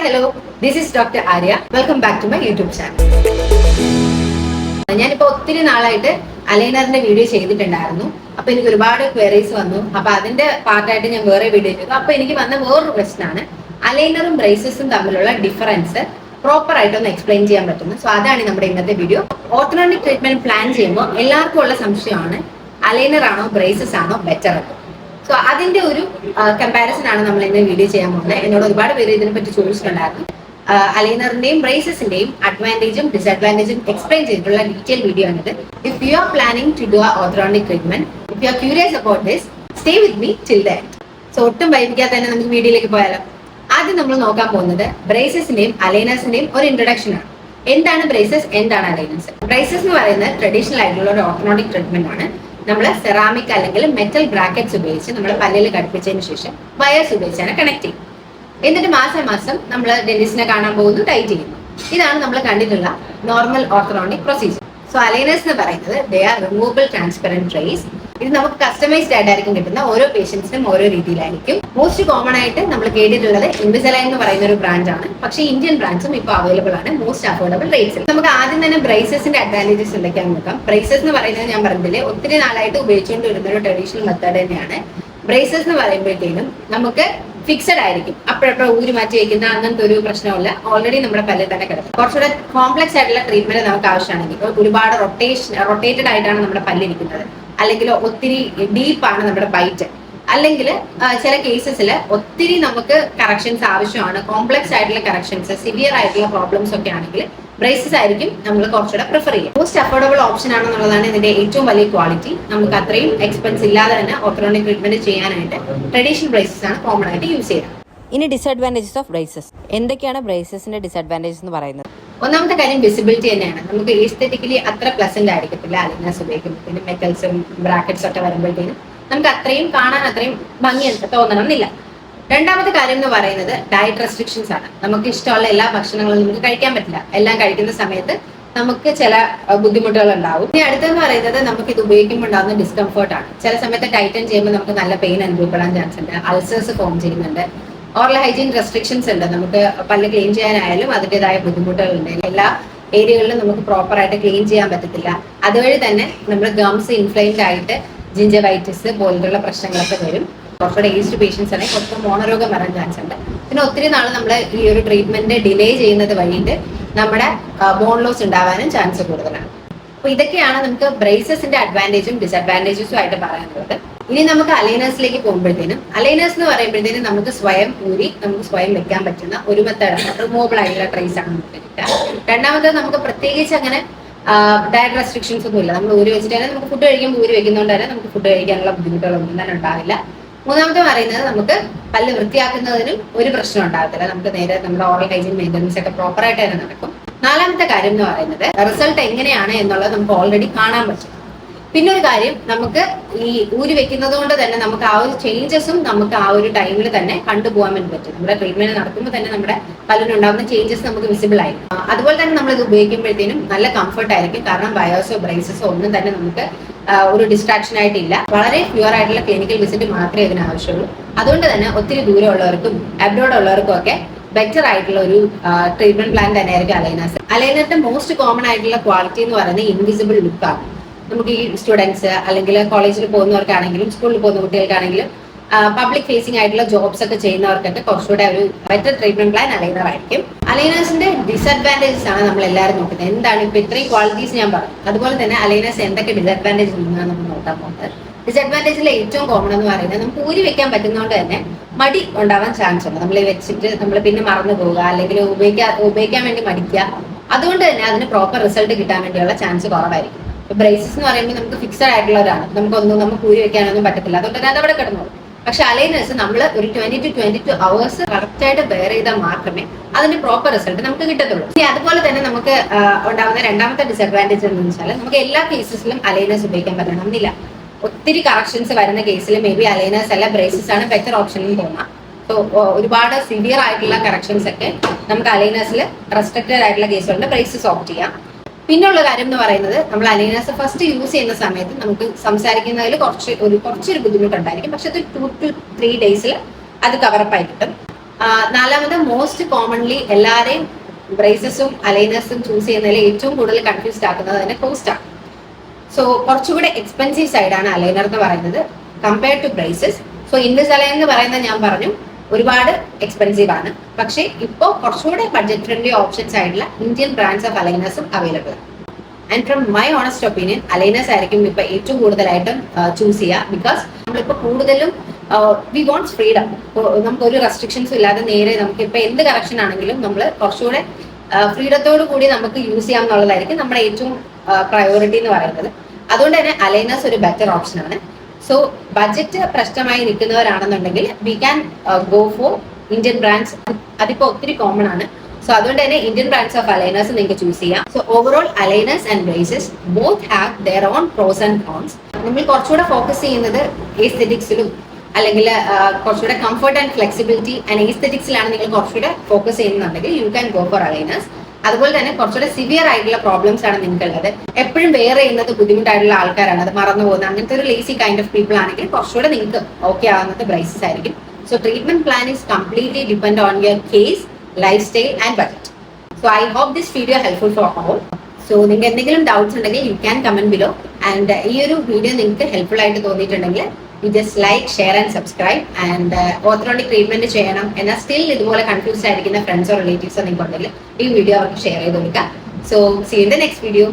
hello. This is Dr. Arya. Welcome back to my YouTube channel. ഞാനിപ്പോൾ ഒത്തിരി നാളായിട്ട് അലൈനറിന്റെ video ചെയ്തിട്ടുണ്ടായിരുന്നു. അപ്പൊ എനിക്ക് ഒരുപാട് ക്വയറീസ് വന്നു. അപ്പൊ അതിന്റെ പാർട്ടായിട്ട് ഞാൻ വേറെ വീഡിയോ ചെയ്തു. അപ്പൊ എനിക്ക് വന്ന വേറൊരു പ്രശ്നമാണ് അലൈനറും ബ്രേസസും തമ്മിലുള്ള ഡിഫറൻസ് പ്രോപ്പർ ആയിട്ടൊന്ന് എക്സ്പ്ലെയിൻ ചെയ്യാൻ പറ്റുന്നു. സോ അതാണ് നമ്മുടെ ഇന്നത്തെ വീഡിയോ. ഓർത്തോഡോണ്ടിക് ട്രീറ്റ്മെന്റ് പ്ലാൻ ചെയ്യുമ്പോൾ എല്ലാവർക്കും ഉള്ള സംശയമാണ് അലൈനർ ആണോ ബ്രേസസ് ആണോ ബെറ്റർ. സോ അതിന്റെ ഒരു കമ്പാരിസൺ ആണ് നമ്മൾ ഇന്ന് വീഡിയോ ചെയ്യാൻ പോകുന്നത്. എന്നോട് ഒരുപാട് പേര് ഇതിനെ പറ്റി ചോദിച്ചിട്ടുണ്ടായിരുന്നു. അലൈനറിന്റെയും ബ്രേസസിന്റെയും അഡ്വാൻറ്റേജും ഡിസഡ്വാൻറ്റേജും എക്സ്പ്ലെയിൻ ചെയ്തിട്ടുള്ള ഡീറ്റെയിൽ വീഡിയോ ആണിത്. If you are planning to do orthodontic treatment, if you are curious about this, stay with me till the end. So ഒട്ടും വൈകിക്കാതെ തന്നെ നമുക്ക് വീഡിയോയിലേക്ക് പോയാലോ. ആദ്യം നമ്മൾ നോക്കാൻ പോകുന്നത് ബ്രേസസിന്റെയും അലൈനേഴ്സിന്റെയും ഒരു ഇൻട്രൊഡക്ഷൻ ആണ്. എന്താണ് ബ്രേസസ്, എന്താണ് അലൈനേഴ്സ്? ബ്രേസസ് എന്ന് പറയുന്നത് ട്രഡീഷണൽ ആയിട്ടുള്ള ഒരു ഓർത്തോഡോണ്ടിക് ട്രീറ്റ്മെന്റ് ആണ്. നമ്മൾ സെറാമിക് അല്ലെങ്കിൽ മെറ്റൽ ബ്രാക്കറ്റ്സ് ഉപയോഗിച്ച് നമ്മൾ പല്ലിൽ ഘടിപ്പിച്ചതിന് ശേഷം വയേഴ്സ് ഉപയോഗിച്ചാണ് കണക്ട് ചെയ്യും. എന്നിട്ട് മാസം മാസം നമ്മൾ ഡെന്റിസ്റ്റിനെ കാണാൻ പോകുന്നു, ടൈറ്റ് ചെയ്യുന്നു. ഇതാണ് നമ്മൾ കണ്ടിട്ടുള്ള normal orthodontic procedure. So aligners എന്ന് പറയുന്നത് they are removable transparent trace. ഇത് നമുക്ക് കസ്റ്റമൈസ്ഡ് ആയിട്ടായിരിക്കും കിട്ടുന്ന. ഓരോ പേഷ്യൻസിനും ഓരോ രീതിയിലായിരിക്കും. മോസ്റ്റ് കോമൺ ആയിട്ട് നമ്മൾ കേട്ടിട്ടുള്ളത് ഇൻവിസലൈൻ എന്ന് പറയുന്ന ഒരു ബ്രാൻഡാണ്. പക്ഷേ ഇന്ത്യൻ ബ്രാൻഡ്സും ഇപ്പോൾ അവൈലബിൾ ആണ് മോസ്റ്റ് അഫോർഡബിൾ റേറ്റ്സിൽ. നമുക്ക് ആദ്യം തന്നെ ബ്രേസസിന്റെ അഡ്വാൻറ്റേജസ് എന്തൊക്കെയാണെന്ന് നോക്കാം. ബ്രേസസ് എന്ന് പറയുന്നത് ഞാൻ പറഞ്ഞില്ലേ ഒത്തിരി നാളായിട്ട് ഉപയോഗിച്ചുകൊണ്ട് വരുന്ന ഒരു ട്രഡീഷണൽ മെത്തേഡ് തന്നെയാണ്. ബ്രേസസ് എന്ന് പറയുമ്പോഴത്തേനും നമുക്ക് ഫിക്സഡ് ആയിരിക്കും. അപ്പോഴപ്പോൾ ഊരി മാറ്റി വയ്ക്കുന്ന അങ്ങനത്തെ ഒരു പ്രശ്നമില്ല. ഓൾറെഡി നമ്മുടെ പല്ലിൽ തന്നെ കിടക്കും. കുറച്ചുകൂടെ കോംപ്ലക്സ് ആയിട്ടുള്ള ട്രീറ്റ്മെന്റ് നമുക്ക് ആവശ്യമാണെങ്കിൽ ഒരുപാട് റൊട്ടേറ്റഡ് ആയിട്ടാണ് നമ്മുടെ പല്ലിരിക്കുന്നത്, അല്ലെങ്കിൽ ഒത്തിരി ഡീപ്പാണ് നമ്മുടെ ബൈറ്റ്, അല്ലെങ്കിൽ ചില കേസസിൽ ഒത്തിരി നമുക്ക് കറക്ഷൻസ് ആവശ്യമാണ്, കോംപ്ലക്സ് ആയിട്ടുള്ള കറക്ഷൻസ്, സിവിയർ ആയിട്ടുള്ള പ്രോബ്ലംസ് ഒക്കെ ആണെങ്കിൽ ബ്രേസസ് ആയിരിക്കും നമ്മൾ കുറച്ചുകൂടെ പ്രിഫർ ചെയ്യുക. മോസ്റ്റ് അഫോർഡബിൾ ഓപ്ഷൻ ആണെന്നുള്ളതാണ് ഇതിന്റെ ഏറ്റവും വലിയ ക്വാളിറ്റി. നമുക്ക് അത്രയും എക്സ്പെൻസ് ഇല്ലാതെ തന്നെ ഓർത്തോഡോണ്ടിക് ട്രീറ്റ്മെന്റ് ചെയ്യാനായിട്ട് ട്രഡീഷണൽ ബ്രേസസ് ആണ് കോമൺ ആയിട്ട് യൂസ് ചെയ്യുന്നത്. ഇനി ഡിസഡ്വാൻറ്റേജസ് ഓഫ് ബ്രേസസ്. എന്തൊക്കെയാണ് ബ്രേസസിന്റെ ഡിസഡ്വാൻറ്റേജസ് എന്ന് പറയുന്നത്? ഒന്നാമത്തെ കാര്യം വിസിബിലിറ്റി തന്നെയാണ്. നമുക്ക് എസ്തെറ്റിക്കലി അത്ര പ്ലസന്റ് ആയിരിക്കത്തില്ല അലൈനേഴ്സ് ഉപയോഗിക്കുമ്പോഴത്തേനും. മെറ്റൽസും ബ്രാക്കറ്റ്സും ഒക്കെ വരുമ്പോഴത്തേനും നമുക്ക് അത്രയും കാണാൻ അത്രയും ഭംഗി തോന്നണം എന്നില്ല. രണ്ടാമത്തെ കാര്യം എന്ന് പറയുന്നത് ഡയറ്റ് റെസ്ട്രിക്ഷൻസ് ആണ്. നമുക്ക് ഇഷ്ടമുള്ള എല്ലാ ഭക്ഷണങ്ങളും നമുക്ക് കഴിക്കാൻ പറ്റില്ല. എല്ലാം കഴിക്കുന്ന സമയത്ത് നമുക്ക് ചില ബുദ്ധിമുട്ടുകൾ ഉണ്ടാവും. ഇനി അടുത്തെന്ന് പറയുന്നത് നമുക്ക് ഇത് ഉപയോഗിക്കുമ്പോൾ ഉണ്ടാകുന്ന ഡിസ്കംഫർട്ട് ആണ്. ചില സമയത്ത് ടൈറ്റൻ ചെയ്യുമ്പോൾ നമുക്ക് നല്ല പെയിൻ അനുഭവപ്പെടാൻ ചാൻസ് ഉണ്ട്. അൾസേഴ്സ് ഫോം ചെയ്യുന്നുണ്ട്. ഓറൽ ഹൈജീൻ റെസ്ട്രിക്ഷൻസ് ഉണ്ട്. നമുക്ക് പല്ല് ക്ലീൻ ചെയ്യാനായാലും അതിൻ്റെതായ ബുദ്ധിമുട്ടുകളുണ്ട്. എല്ലാ ഏരിയകളിലും നമുക്ക് പ്രോപ്പർ ആയിട്ട് ക്ലീൻ ചെയ്യാൻ പറ്റത്തില്ല. അതുവഴി തന്നെ നമ്മുടെ ഗംസ് ഇൻഫ്ലെയിംഡ് ആയിട്ട് ജിഞ്ചവൈറ്റിസ് പോലുള്ള പ്രശ്നങ്ങളൊക്കെ വരും. കുറച്ചുകൂടെ ഏജ്ഡ് പേഷ്യൻസ് ആണെങ്കിൽ കുറച്ച് മോണരോഗം വരാൻ ചാൻസ് ഉണ്ട്. പിന്നെ ഒത്തിരി നാൾ നമ്മൾ ഈ ഒരു ട്രീറ്റ്മെന്റ് ഡിലേ ചെയ്യുന്നത് വഴിയിട്ട് നമ്മുടെ ബോൺ ലോസ് ഉണ്ടാവാനും ചാൻസ് കൂടുതലാണ്. അപ്പൊ ഇതൊക്കെയാണ് നമുക്ക് ബ്രേസസിന്റെ അഡ്വാൻറ്റേജും ഡിസഡ്വാൻറ്റേജസും ആയിട്ട് പറയാനുള്ളത്. ഇനി നമുക്ക് അലൈനേഴ്സിലേക്ക് പോകുമ്പോഴത്തേനും അലൈനേഴ്സ് എന്ന് പറയുമ്പോഴത്തേനും നമുക്ക് സ്വയം ഊരി നമുക്ക് സ്വയം വെക്കാൻ പറ്റുന്ന ഒരു മെത്തേഡാണ്. റിമൂവബിൾ ആയിട്ടുള്ള ട്രേസ് ആണ് നമുക്ക് കിട്ടുക. രണ്ടാമത്തത് നമുക്ക് പ്രത്യേകിച്ച് അങ്ങനെ ഡയറ്റ് റെസ്ട്രിക്ഷൻസ് ഒന്നും ഇല്ല. നമ്മൾ ഊരി വെച്ചിട്ട് തന്നെ നമുക്ക് ഫുഡ് കഴിക്കുമ്പോൾ ഊരി വെക്കുന്നതുകൊണ്ട് തന്നെ നമുക്ക് ഫുഡ് കഴിക്കാനുള്ള ബുദ്ധിമുട്ടുകളൊന്നും തന്നെ ഉണ്ടാവില്ല. മൂന്നാമത്തെ പറയുന്നത് നമുക്ക് പല്ല് വൃത്തിയാക്കുന്നതിനും ഒരു പ്രശ്നം ഉണ്ടാകത്തില്ല. നമുക്ക് നേരെ നമ്മുടെ ഓറൽ ഹൈജീൻ മെയിൻ്റനൻസ് ഒക്കെ പ്രോപ്പർ ആയിട്ട് തന്നെ നടക്കും. നാലാമത്തെ കാര്യം എന്ന് പറയുന്നത് റിസൾട്ട് എങ്ങനെയാണ് എന്നുള്ളത് നമുക്ക് ഓൾറെഡി കാണാൻ പറ്റും. പിന്നെ ഒരു കാര്യം, നമുക്ക് ഈ ഊരി വെക്കുന്നത് കൊണ്ട് തന്നെ നമുക്ക് ആ ഒരു ചേഞ്ചസും നമുക്ക് ആ ഒരു ടൈമിൽ തന്നെ കണ്ടുപോകാൻ വേണ്ടി പറ്റും. നമ്മുടെ ട്രീറ്റ്മെന്റ് നടക്കുമ്പോൾ തന്നെ നമ്മുടെ പല്ലിനുണ്ടാകുന്ന ചേഞ്ചസ് നമുക്ക് വിസിബിൾ ആയിരിക്കും. അതുപോലെ തന്നെ നമ്മൾ ഇത് ഉപയോഗിക്കുമ്പോഴത്തേനും നല്ല കംഫർട്ട് ആയിരിക്കും. കാരണം വയേഴ്സോ ബ്രേസസോ ഒന്നും തന്നെ നമുക്ക് ഒരു ഡിസ്ട്രാക്ഷൻ ആയിട്ടില്ല. വളരെ പ്യുവർ ആയിട്ടുള്ള ക്ലിനിക്കൽ വിസിറ്റ് മാത്രമേ ഇതിന് ആവശ്യമുള്ളൂ. അതുകൊണ്ട് തന്നെ ഒത്തിരി ദൂരമുള്ളവർക്കും അബ്രോഡ് ഉള്ളവർക്കും ഒക്കെ ബെറ്റർ ആയിട്ടുള്ള ഒരു ട്രീറ്റ്മെന്റ് പ്ലാൻ തന്നെയായിരിക്കും അലൈനേഴ്സ്. അലൈനറിന്റെ മോസ്റ്റ് കോമൺ ആയിട്ടുള്ള ക്വാളിറ്റി എന്ന് പറയുന്നത് ഇൻവിസിബിൾ ലുക്കാണ്. നമുക്ക് ഈ സ്റ്റുഡൻസ് അല്ലെങ്കിൽ കോളേജിൽ പോകുന്നവർക്കാണെങ്കിലും സ്കൂളിൽ പോകുന്ന കുട്ടികൾക്കാണെങ്കിലും പബ്ലിക് ഫേസിംഗ് ആയിട്ടുള്ള ജോബ്സ് ഒക്കെ ചെയ്യുന്നവർക്കൊക്കെ കുറച്ചുകൂടെ ഒരു ബെറ്റർ ട്രീറ്റ്മെന്റ് പ്ലാൻ അലൈനർ ആയിരിക്കും. അലൈനേഴ്സിന്റെ ഡിസഡ്വാൻറ്റേജസ് ആണ് നമ്മൾ എല്ലാവരും നോക്കുന്നത്. എന്താണ് ഇപ്പൊ ഇത്രയും ക്വാളിറ്റീസ് ഞാൻ പറഞ്ഞു, അതുപോലെ തന്നെ അലൈനേഴ്സ് എന്തൊക്കെ ഡിസഡ്വാൻറ്റേജ് ഉണ്ടെന്നാണ് നമ്മൾ നോക്കാൻ പോകുന്നത്. ഡിസഡ്വാൻറ്റേജിൽ ഏറ്റവും കോമൺ എന്ന് പറയുന്നത് നമുക്ക് ഊരി വെക്കാൻ പറ്റുന്നതുകൊണ്ട് തന്നെ മടി ഉണ്ടാവാൻ ചാൻസ് ഉണ്ട്. നമ്മൾ വെച്ചിട്ട് നമ്മൾ പിന്നെ മറന്നു പോവുക, അല്ലെങ്കിൽ ഉപയോഗിക്കാൻ വേണ്ടി മടിക്കുക. അതുകൊണ്ട് തന്നെ അതിന് പ്രോപ്പർ റിസൾട്ട് കിട്ടാൻ വേണ്ടിയുള്ള ചാൻസ് കുറവായിരിക്കും. ബ്രേസസ് എന്ന് പറയുമ്പോൾ നമുക്ക് ഫിക്സഡ് ആയിട്ടുള്ളവരാണ്. നമുക്ക് ഊരി വെക്കാനൊന്നും പറ്റത്തില്ല. അതുകൊണ്ട് തന്നെ അത് അവിടെ കിടന്നോളൂ. പക്ഷെ അലൈനേഴ്സ് നമ്മൾ ഒരു 20 to 22 hours കറക്റ്റ് ആയിട്ട് ബെയർ ചെയ്താൽ മാത്രമേ അതിന്റെ പ്രോപ്പർ റിസൾട്ട് നമുക്ക് കിട്ടത്തുള്ളൂ. ഇനി അതുപോലെ തന്നെ നമുക്ക് ഉണ്ടാകുന്ന രണ്ടാമത്തെ ഡിസഡ്വാൻറ്റേജ് എന്ന് വെച്ചാൽ നമുക്ക് എല്ലാ കേസസിലും അലൈനേഴ്സ് ഉപയോഗിക്കാൻ പറ്റണമെന്നില്ല. ഒത്തിരി കറക്ഷൻസ് വരുന്ന കേസിൽ മേ ബി അലൈനേഴ്സ് അല്ല ബ്രേസസ് ആണ് ബെറ്റർ ഓപ്ഷൻ എന്ന് തോന്നാം. സോ ഒരുപാട് സിവിയർ ആയിട്ടുള്ള കറക്ഷൻസ് ഒക്കെ നമുക്ക് അലൈനേഴ്സിൽ റെസ്ട്രിക്റ്റഡ് ആയിട്ടുള്ള കേസുകളുടെ ബ്രേസസ് ഓപ്റ്റ് ചെയ്യാം. പിന്നുള്ള കാര്യം എന്ന് പറയുന്നത് നമ്മൾ അലൈനേഴ്സ് ഫസ്റ്റ് യൂസ് ചെയ്യുന്ന സമയത്ത് നമുക്ക് സംസാരിക്കുന്നതിൽ കുറച്ചൊരു ബുദ്ധിമുട്ടുണ്ടായിരിക്കും. പക്ഷെ അത് 2 to 3 days അത് കവറപ്പായി കിട്ടും. നാലാമത് മോസ്റ്റ് കോമൺലി എല്ലാവരെയും ബ്രേസസും അലൈനേഴ്സും ചൂസ് ചെയ്യുന്നതിൽ ഏറ്റവും കൂടുതൽ കൺഫ്യൂസ്ഡ് ആക്കുന്നത് അതിന്റെ കോസ്റ്റ് ആണ്. സോ കുറച്ചുകൂടെ എക്സ്പെൻസീവ് സൈഡാണ് അലൈനർ എന്ന് പറയുന്നത് compared to braces. So Invisalign എന്ന് പറയുന്നത് ഞാൻ പറഞ്ഞു ഒരുപാട് എക്സ്പെൻസീവ് ആണ്. പക്ഷേ ഇപ്പോൾ കുറച്ചുകൂടെ ബഡ്ജറ്റ് ഫ്രണ്ട്ലി ഓപ്ഷൻസ് ആയിട്ടുള്ള ഇന്ത്യൻ ബ്രാൻഡ്സ് ഓഫ് അലൈനേഴ്സും അവൈലബിൾ ആണ്. And from my honest opinion aligners ആയിരിക്കും ഇപ്പൊ ഏറ്റവും കൂടുതലായിട്ടും ചൂസ് ചെയ്യുക. ബിക്കോസ് നമ്മളിപ്പോൾ കൂടുതലും വി വോണ്ട്സ് ഫ്രീഡം. നമുക്ക് ഒരു റെസ്ട്രിക്ഷൻസും ഇല്ലാതെ നേരെ നമുക്ക് ഇപ്പൊ എന്ത് കറക്ഷൻ ആണെങ്കിലും നമ്മൾ കുറച്ചുകൂടെ ഫ്രീഡത്തോടു കൂടി നമുക്ക് യൂസ് ചെയ്യാം എന്നുള്ളതായിരിക്കും നമ്മുടെ ഏറ്റവും പ്രയോറിറ്റി എന്ന് പറയുന്നത്. അതുകൊണ്ട് തന്നെ അലൈനേഴ്സ് ഒരു ബെറ്റർ ഓപ്ഷൻ ആണ്. സോ ബഡ്ജറ്റ് പ്രശ്നമായി നിൽക്കുന്നവരാണെന്നുണ്ടെങ്കിൽ we can go for Indian brands. അതിപ്പോ ഒത്തിരി കോമൺ ആണ്. സോ അതുകൊണ്ട് തന്നെ ഇന്ത്യൻ ബ്രാൻഡ്സ് ഓഫ് അലൈനേഴ്സ് നിങ്ങൾക്ക് ചൂസ് ചെയ്യാം. So overall aligners and braces both have their own pros and cons. നമ്മൾ കുറച്ചുകൂടെ ഫോക്കസ് ചെയ്യുന്നത് എസ്തെറ്റിക്സിലും അല്ലെങ്കിൽ കുറച്ചുകൂടെ കംഫർട്ട് ആൻഡ് ഫ്ലെക്സിബിലിറ്റി ആൻഡ് എസ്തെറ്റിക്സിലാണ് നിങ്ങൾ കുറച്ചുകൂടെ ഫോക്കസ് ചെയ്യുന്നുണ്ടെങ്കിൽ you can go for aligners. അതുപോലെ തന്നെ കുറച്ചുകൂടെ സിവിയർ ആയിട്ടുള്ള പ്രോബ്ലംസ് ആണ് നിങ്ങൾക്കുള്ളത്, എപ്പോഴും വെയർ ചെയ്യുന്നത് ബുദ്ധിമുട്ടായിട്ടുള്ള ആൾക്കാരാണ്, അത് മറന്നു പോകുന്നത്, അങ്ങനത്തെ ഒരു ലേസി കൈൻഡ് ഓഫ് പീപ്പിൾ ആണെങ്കിൽ കുറച്ചുകൂടെ നിങ്ങൾക്ക് ഓക്കെ ആവുന്നത് ബ്രേസസ് ആയിരിക്കും. So treatment plan is completely depend on your case, lifestyle and budget. So I hope this video helpful for all. So നിങ്ങൾക്ക് എന്തെങ്കിലും ഡൗട്ട്സ് ഉണ്ടെങ്കിൽ you can comment below. And ഈ ഒരു വീഡിയോ നിങ്ങൾക്ക് helpful ആയിട്ട് തോന്നിയിട്ടുണ്ടെങ്കിൽ you just like, share and subscribe. And orthodontic treatment ചെയ്യണം എന്നാൽ still ഇതുപോലെ കൺഫ്യൂസ്ഡ് ആയിരിക്കുന്ന ഫ്രണ്ട്സോ റിലേറ്റീവ്സോ നിങ്ങൾക്ക് ഉണ്ടെങ്കിൽ ഈ വീഡിയോ അവർക്ക് ഷെയർ ചെയ്ത് കൊടുക്കുക. So see in the next video.